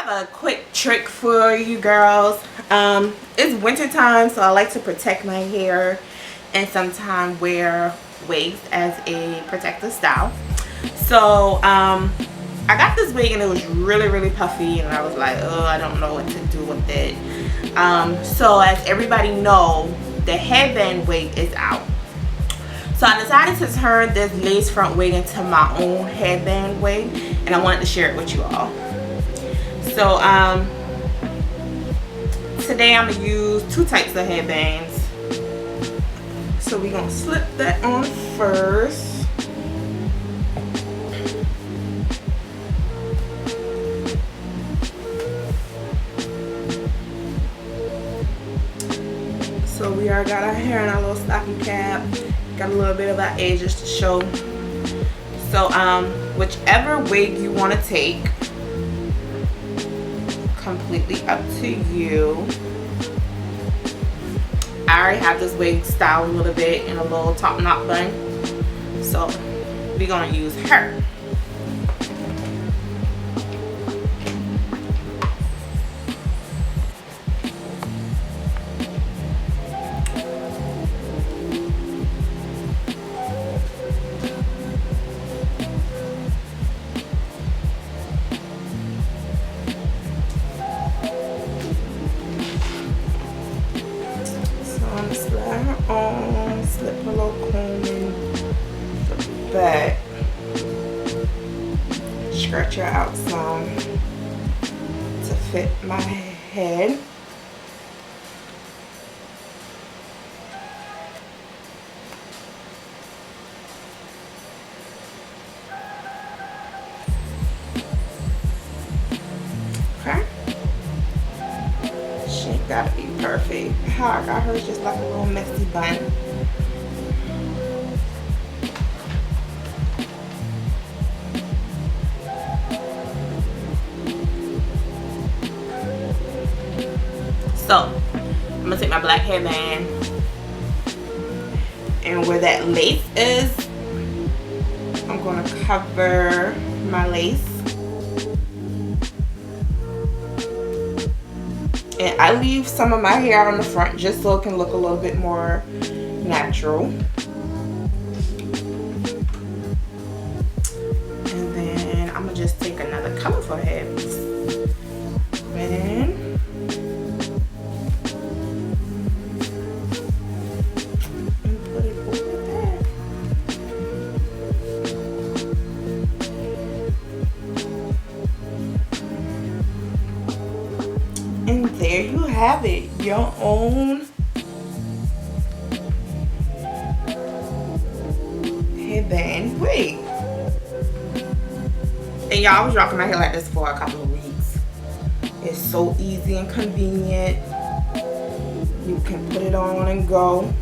have a quick trick for you girls. It's winter time, so I like to protect my hair and sometimes wear wigs as a protective style. So I got this wig and it was really puffy, and I was like, oh, I don't know what to do with it. So as everybody know, the headband wig is out. So I decided to turn this lace front wig into my own headband wig, and I wanted to share it with you all. So today I'm gonna use two types of headbands. So we're gonna slip that on first. So we already got our hair in our little stocking cap. Got a little bit of our edges to show. So whichever wig you want to take, completely up to you. I already have this wig styled a little bit in a little top knot bun, so we're gonna use her. Slide her on, slip a little comb in the back, stretch her out some to fit my head. Okay. She ain't gotta be perfect. How I got hers just like a little messy bun. So I'm gonna take my black headband, and where that lace is, I'm gonna cover my lace. And I leave some of my hair on the front just so it can look a little bit more natural. And then I'm gonna just take another colorful head and put it over there. And there you have it, your own headband wig. And y'all, I was rocking my hair like this for a couple of weeks. It's so easy and convenient. You can put it on and go.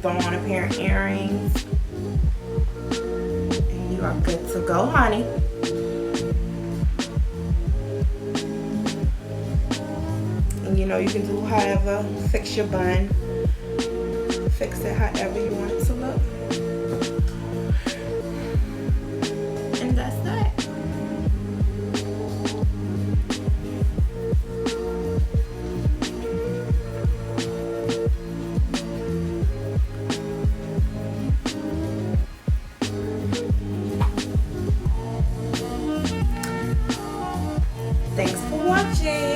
Throw on a pair of earrings and you are good to go, honey. And you know, you can do however, fix your bun, fix it however you want it to look, and that's that. Thanks for watching.